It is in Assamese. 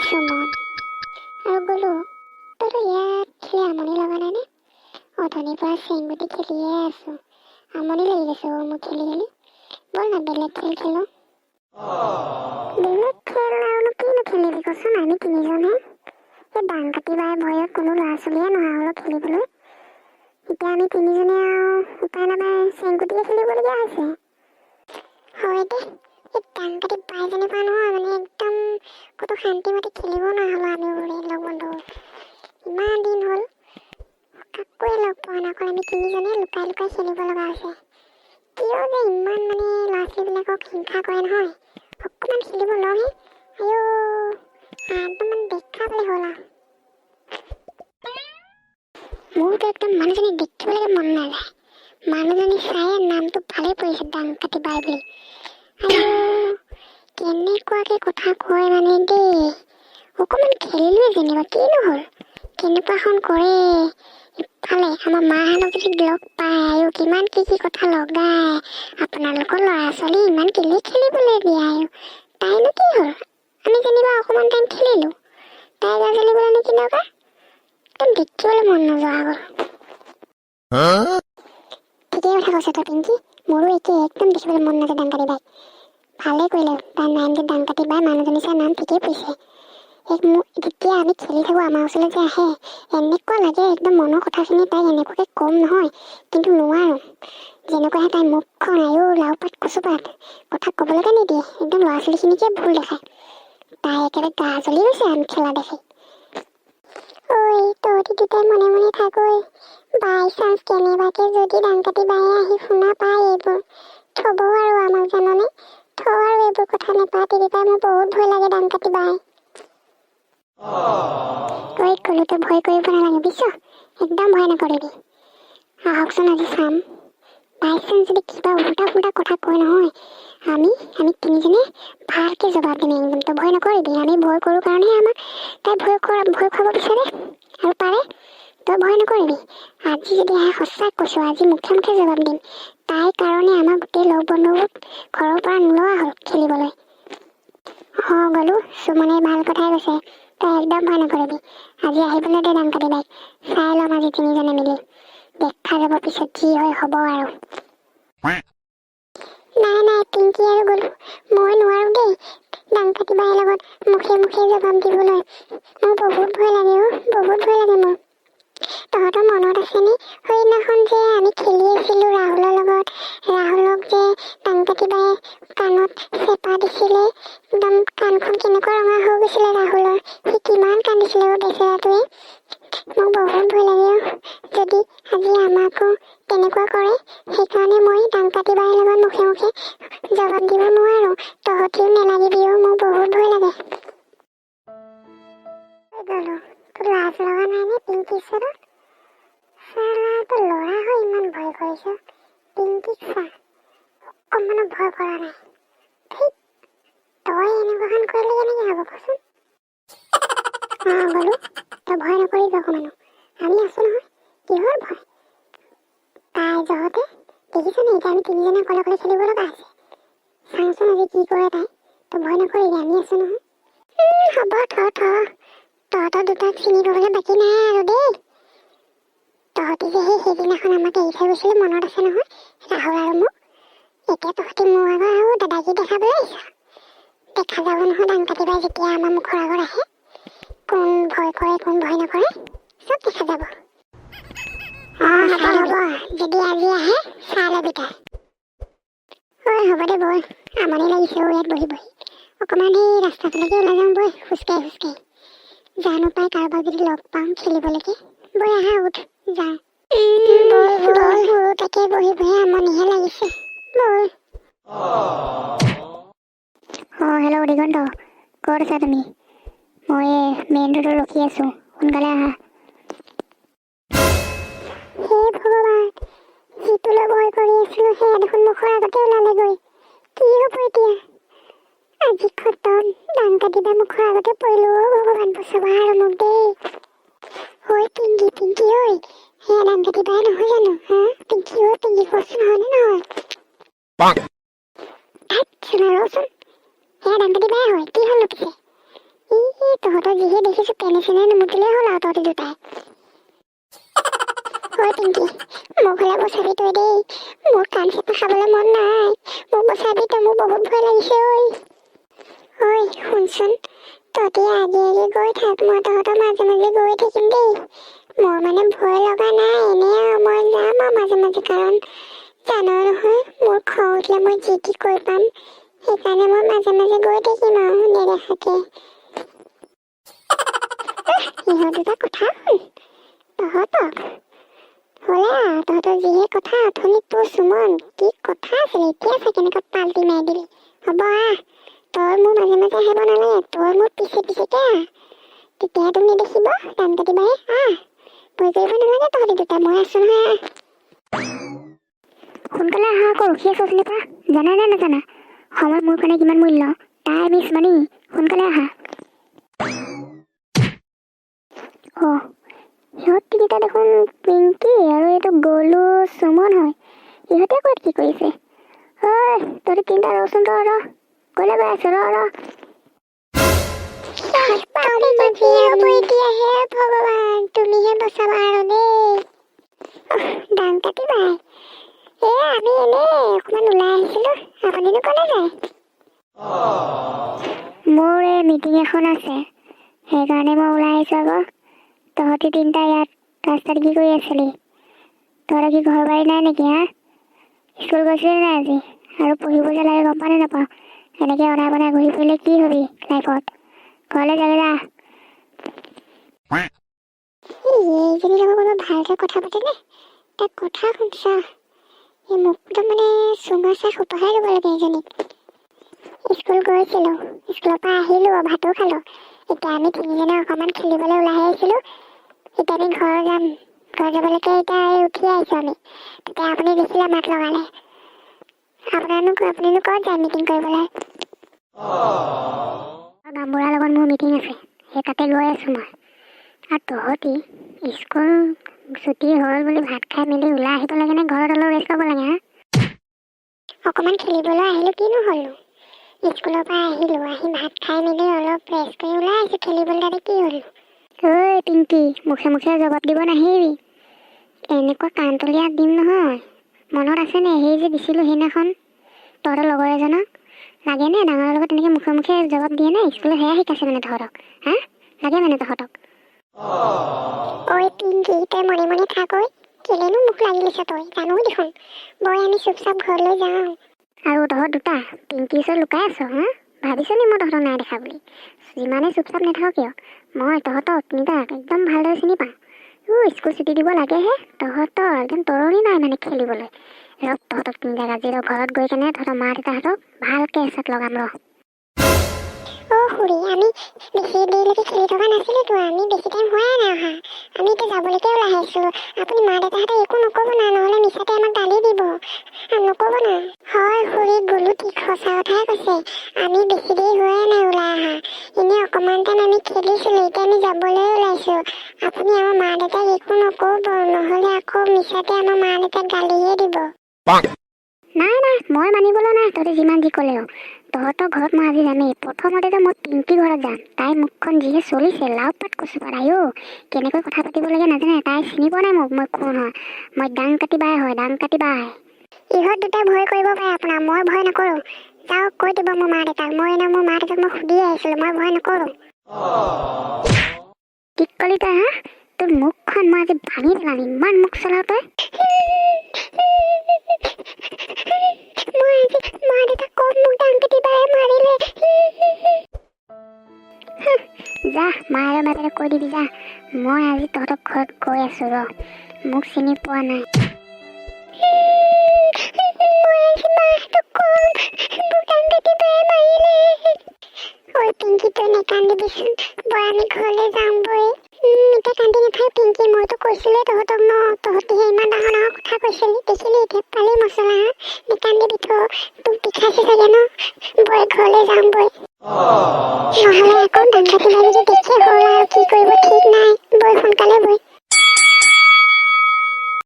গৈছো মন আৰু গলো তই ইয়াত খেলি আমনি লগা নাই নে অথনিৰ পৰা চেংগুটি খেলিয়ে আছো আমনি লাগি গৈছে মোৰ খেলি বল না বেলেগ খেল খেলো বেলেগ খেল আৰু কিনো খেলিবি কচোন আমি তিনিজনহে এই ডাং কাটি বাই ভয়ত কোনো ল'ৰা ছোৱালীয়ে নোহোৱা হলো খেলিবলৈ এতিয়া আমি তিনিজনে আৰু উপায় নাপাই চেংগুটিয়ে খেলিবলগীয়া হৈছে হয় দে এই ডাং কাটি বাই যেনেকুৱা নহয় মানে একদম কত শান্তিমতে খেলিব নহ'লো আমি লগ বন্ধু ইমান দিন হ'ল কাকোৱে লগ পোৱা নাই অকল আমি তিনিজনে লুকাই লুকাই খেলিব লগা হৈছে কিয় যে ইমান মানে ল'ৰা ছোৱালীবিলাকক হিংসা কৰে নহয় অকণমান খেলিব লওঁহে একদম দেখা পালে হ'ল আৰু মোৰতো একদম মানুহজনী দেখিবলৈকে মন নাযায় মানুহজনী চাই নামটো ভালেই পৰিছে ডাং কাটি বাই বুলি কেনেকুৱাকে কথা কয় মানে দেই অকণমান খেলিলোৱে যেনিবা কিনো হ'ল কেনেকুৱাখন কৰে ইফালে আমাৰ মাহঁতক যদি লগ পায় কিমান কি কথা লগায় আপোনালোকৰ ল'ৰা ছোৱালী ইমান কেলে খেলিবলৈ দিয়ে তাইনো কি হ'ল আমি যেনিবা অকণমান টাইম খেলিলোঁ তাই গা খেলিবলৈ কেনেকুৱা একদম দেখিবলৈ মন নোযোৱা হ'ল ঠিকেই কথা কৈছে তই পিংকি মোৰো একেই একদম দেখিবলৈ মন নাযায় ডাং কাটি বাই ভালেই কৰিলে তাই নাম যে ডাং কাটি বাই মানুহজনী চাই নাম ঠিকেই পৰিছে যেতিয়া আমি খেলি থাকোঁ আমাৰ ওচৰলৈ যে আহে এনেকুৱা লাগে একদম মনৰ কথাখিনি তাইক এনেকুৱাকৈ কম নহয় কিন্তু নোৱাৰোঁ যেনেকুৱাহে তাইৰ মুখখন লাও পাত কচু পাত কথা ক'বলৈকে নিদিয়ে একদম ল'ৰা ছোৱালীখিনিকে ভুল দেখায় তাই একেবাৰে গা জ্বলি গৈছে আমি খেলা দেখি ঐ তহঁতি দুটাই মনে মনে থাক বাই চান্স কেনেবাকে যদি ডাং কাটি বায়ে আহি শুনা পায় এইবোৰ থ'ব আৰু আমাক জাননে থ আৰু এইবোৰ কথা নেপাতিবি পাই মোৰ বহুত ভয় লাগে ডাং কাটি বাই তই ক'লোতে ভয় কৰিব নালাগে বুজিছ একদম ভয় নকৰিবি আহকচোন আজি চাম বাই চান্স যদি কিবা উল্টা ফুল্টা কথা কয় নহয় আমি তিনিজনে ভালকৈ জবাব দিম একদম তই ভয় নকৰিবি আমি ভয় কৰোঁ কাৰণেহে আমাক তাই ভয় খুৱাব বিচাৰে আৰু পাৰে তই ভয় নকৰিবি আজি যদি আহে সঁচাই কৈছোঁ আজি মুখে মুখে জবাব দিম তাইৰ কাৰণে আমাৰ গোটেই লগ বন্ধুবোৰ ঘৰৰ পৰা নোলোৱা হ'ল খেলিবলৈ গ'লো সুমনে ভাল কথাই কৈছে তই একদম ভয় নকৰিবি আজি আহিবলৈ দে ডাং কাটি বাইক চাই ল'ম আজি তিনিজনে মিলি দেখা যাব পিছত যি হয় হ'ব আৰু নাই পিংকি আৰু গ'লো মই নোৱাৰোঁ দেই ডাং কাটি বাইৰ লগত মুখে মুখে জবাব দিবলৈ মোৰ বহুত ভয় লাগে বহুত ভয় লাগে মোৰ তহঁতৰ মনত আছেনে সেইদিনাখন যে আমি খেলি আছিলোঁ ৰাহুলৰ লগত ৰাহুলক যে ডাং কাটি বাই কাণত চেপা দিছিলে একদম কাণখন কেনেকুৱা ৰঙা হৈ গৈছিলে ৰাহুলৰ সি কিমান কান্দিছিলে বেচেৰাটোৱে মোক বহুত ভয় লাগে যদি আজি আমাকো তেনেকুৱা কৰে সেইকাৰণে মই ডাং কাটি বাই লগত মুখে মুখে জবাব দিব নোৱাৰোঁ তহঁতিও নেলাগিবি মোক বহুত ভয় লাগে তোৰ লাজ লগা নাই নে পিংকি ওচৰত তোৰ ল'ৰা হৈ ইমান ভয় কৰিছ পিংকিক চা অকণমানো ভয় কৰা নাই তই এনেকুৱাখন কৰিলে কেনেকৈ হ'ব কচোন বোলো তই ভয় নকৰিবি অকণমানো আমি আছোঁ নহয় কিহৰ ভয় তাই যহতে দেখিছনে এতিয়া আমি তিনিজনে অকলে অকলে খেলিব লগা আছে চাওঁচোন আজি কি কৰে তাই তই ভয় নকৰিবি আমি আছোঁ নহয় হ'ব তহঁতৰ দুটাক চিনি পাবলৈ বাকী নাই আৰু দেই তহঁতি যে সেইদিনাখন আমাক এৰি থৈ গৈছিলে মনত আছে নহয় ৰাহুল আৰু মোক এতিয়া তহঁতি মোৰ আগত আৰু দাদাগী দেখাবলৈ আহিছ দেখা যাব নহয় ডাং কাটি বাই যেতিয়া আমাৰ মুখৰ আগত আহে কোন ভয় কৰে কোন ভয় নকৰে চব দেখা যাব হ'ব যদি আজি আহে চাই ল'বি তাই হ'ব দে বল আমনি লাগিছে ইয়াত বহি অকণমান সেই ৰাস্তাটোলৈকে ওলাই যাওঁ বই খোজকাঢ়ি জানো পাই কাৰোবাক যদি লগ পাওঁ খেলিবলৈকে বৈ আহা উঠ যাওঁ তাকে বহি আমনিহে লাগিছে বল হেল্ল' দিগন্ত ক'ত আছা তুমি মই মেইন ৰোডত ৰখি আছোঁ সোনকালে আহা হে ভগৱান যিটোলৈ ভয় কৰি আছিলোঁ সেয়া দেখোন মুখৰ আগতে ওলালেগৈ কি হ'ব এতিয়া আজি খতম ডাং কাটি বাই মুখৰ আগতে পৰিলোঁ ভগৱান বচাবা আৰু মোক দেই পিংকি ঐ সেয়া ডাং কাটি বাই নহয় জানো পিংকি কচোন হয়নে নহয় ৰচোন সেয়া ডাং কাটি বাই হয় কি হ'ল পিছে তহঁতি তহঁতৰ যিহে দেখিছোঁ পেনে চেনে নুমুতিলেই হ'ল আৰু তহঁতি দুটাই। ঐ পিংকি, মোৰ ঘৰলৈ বচাবি তই দেই। মোৰ কাণ চেপা খাবলৈ মন নাই। মোক বচাবি তই, মোৰ বহুত ভয় লাগিছে ঐ। ঐ শুনচোন, তহঁতি আগে আগে গৈ থাক, মই তহঁতৰ মাজে মাজে গৈ থাকিম দেই। মোৰ মানে ভয় লগা নাই, এনেই আৰু মই যাম আৰু মাজে মাজে, কাৰণ জানো নহয় মোৰ খং উঠিলে মই যি টি কৈ পাম। সেইকাৰণে মই মাজে মাজে গৈ থাকিম আৰু নেদেখাকে। ইহঁত দুটা কথা শুন তহঁতক হ'লে আৰু তহঁতৰ যিহে কথা অথনি তোৰ সুমন কি কথা আছিলে, এতিয়া আছে কেনেকৈ পাল্টি মাৰি দিলি। হ'ব আহ, তই মোৰ মাজে মাজে আহিব নালাগে, তই মোৰ পিছে পিছেকে আহ, তেতিয়াহে তুমি দেখিব দান কাটিবাই। আহ, ভয় কৰিব নালাগে তহঁতি দুটা, মই আছো নহয়। সোনকালে আহা আকৌ, ৰখি আছো চিনি পা, জানা নে নাজানা সময় মোৰ কাৰণে কিমান মূল্য। তাই মিছ মানি, সোনকালে আহা। অঁ, সিহঁত তিনিটা দেখোন পিংকি আৰু এইটো গলু সুমন হয়। ইহঁতে ক'ত কি কৰিছে? ঐ তহঁতি তিনিটা ৰচোন, ৰ গ'লে গৈ আছো, ৰ ভগৱান তুমিহে বচাবা আৰু দেই। দান কাটিবা। আমি এনেই অকণমান ওলাই আহিছিলো, আপুনিনো ক'লে যায়? মোৰ এই মিটিং এখন আছে, সেইকাৰণে মই ওলাই আহিছো আকৌ। তহঁতি তিনিটা ইয়াত ৰাস্তাত কি কৰি আছিলি? তহঁতৰ কি ঘৰ বাৰী নাই নেকি? হা, স্কুল গৈছিলি নাই আজি? আৰু পঢ়িব যে লাগে গম পাওঁ নে নাপাওঁ? এনেকৈ অনাই বনাই ঘূৰি ফুৰিলে কি হবি লাইফত? ঘৰলৈ যাবি যা। এইজনী লগত অলপ ভালকৈ কথা পাতেনে? তাক কথা শুনছা? এই মুখটো মানে চুমা চাহ সোপাহে ল'ব লাগে এইজনীক। স্কুল গৈছিলোঁ, স্কুলৰ পৰা আহিলোঁ, ভাতো খালোঁ। এতিয়া আমি তিনিজনে অকণমান খেলিবলৈ ওলাই আহিছিলোঁ। এতিয়া আমি ঘৰ যাম, ঘৰ যাবলৈকে এতিয়া উঠি আহিছোঁ আমি। তেতিয়া আপুনি দেখিলে মাত লগালে। আপুনিনো ক'ত যায় মিটিং কৰিবলৈ? গামবুঢ়াৰ লগত মোৰ মিটিং আছে, সেই তাতে গৈ আছোঁ মই। আৰু তহঁতি স্কুল ছুটি হ'ল বুলি ভাত খাই মেলি ওলাই আহিব লাগে নে ঘৰত অলপ ৰেষ্ট ল'ব লাগে? হা, অকণমান খেলিবলৈ আহিলোঁ, কিনো হ'লো? স্কুলৰ পৰা আহিলোঁ, আহি ভাত খাই মেলি অলপ ৰেষ্ট কৰি ওলাই আহিছোঁ খেলিবলৈ, তাতে কি হ'ল? ঐ পিংকি, মুখে মুখে জবাব দিব নাহিবি। এনেকুৱা কাণতলীয়া দিম নহয়। মনত আছেনে সেই যে দিছিলোঁ সেইদিনাখন তহঁতৰ লগৰ এজনক? লাগেনে ডাঙৰৰ লগত তেনেকৈ মুখে মুখে জবাব দিয়ে নে? স্কুলত সেয়া শিকাইছে মানে তহঁতক? হা, লাগে মানে তহঁতক? ঐ পিংকি, তই মনে মনে থাক ঐ। কেলেনো মুখ লাগি লৈছ তই? জানো দেখোন বই আমি চুপচাপ ঘৰলৈ যাওঁ। আৰু তহঁত দুটা পিংকিৰ ওচৰত লুকাই আছ? হা, ভাবিছ নি মই তহঁতক নাই দেখা বুলি? যিমানে চুপচাপ নাথাক কিয়, মই তহঁতক তিনিটাক একদম ভালদৰে চিনি পাওঁ। স্কুল ছুটি দিব লাগেহে, তহঁতৰ একদম তৰণি নাই মানে খেলিবলৈ। ৰহ তহঁতক তিনিটাক আজি ঘৰত গৈ কেনে তহঁতৰ মা দেউতাহঁতক ভালকৈ এচাত লগাম ৰহ। অ' খুৰী, আমি বেছি দেৰিলৈকে খেলি থকা নাছিলোঁতো, আমি বেছি টাইম হোৱাই নাই অহা। আমি এতিয়া যাবলৈকে ওলাই আহিছোঁ। আপুনি মা দেউতাহঁতে একো নক'ব না, নহ'লে মিছাতে আমাক গালি দিব। নক'ব না। হয় খুৰী, গ'লো ঠিক সঁচা কথাই কৈছে। আমি বেছি দেৰি হোৱাই নাই ওলাই অহা। এনেই অকণমান টাইম আমি খেলিছিলোঁ, এতিয়া আমি যাবলৈ ওলাইছোঁ। আপুনি আমাৰ মা দেউতাক একো নক'ব, নহ'লে আকৌ মিছাতে আমাৰ মা দেউতাক গালিহে দিব। নাই মই মানিবলৈ নাই, তহঁতে যিমান যি ক'লেও। তহঁতৰ ঘৰত মই আজি যামেই। প্ৰথমতেতো মই পিংকি ঘৰত যাম। তাইৰ মুখখন যিহে চলিছে, লাও পাত কচু পাত। আইঅ' কেনেকৈ কথা পাতিব লাগে নাজানে, তাই চিনি পোৱা নাই মোক। মই কোন হয়? মই দাং কাটি বাই হয়, দাং কাটি বাই। ইহঁত দুটাই ভয় কৰিব পাৰে আপোনাৰ, মই ভয় নকৰোঁ। যাওক কৈ দিব মোৰ মা দেউতাক। মই মোৰ মা দেউতাক মই সুধি আহিছিলোঁ, মই ভয় নকৰোঁ। কি ক'লি তই? হা, তোৰ মুখখন মই আজি ভাঙি পেলাম, ইমান মুখ চলাৱ তই। মই আজি মা দেউতাক কম মোক দাং কাটি বাই মাৰিলে। যা মায়ে বাপেৰে কৈ দিবি যা। মই আজি তহঁতক ঘৰত গৈ আছোঁ ৰ, মোক চিনি পোৱা নাই। মই আজি মাহঁতক কম মোক দাং কাটি বাই মাৰিলে। ঐ পিংকি, তই নেকান্দিবিচোন, বই আমি ঘৰলৈ যাওঁ বই। এতিয়া কান্দি নাথাক পিংকি, মইতো কৈছিলোঁৱে তহঁতক ন, তহঁতিহে ইমান ডাঙৰ ডাঙৰ কথা কৈছিলি। দেখিলি এতিয়া পালি মছলা। হা, নেকান্দিবি তোক বিষাইছে চাগে ন, বই ঘৰলৈ যাওঁ বই। নহ'লে আকৌ দাং কাটি বাই যদি দেখে হ'ল আৰু কি কৰিব ঠিক নাই। বই সোনকালে বই।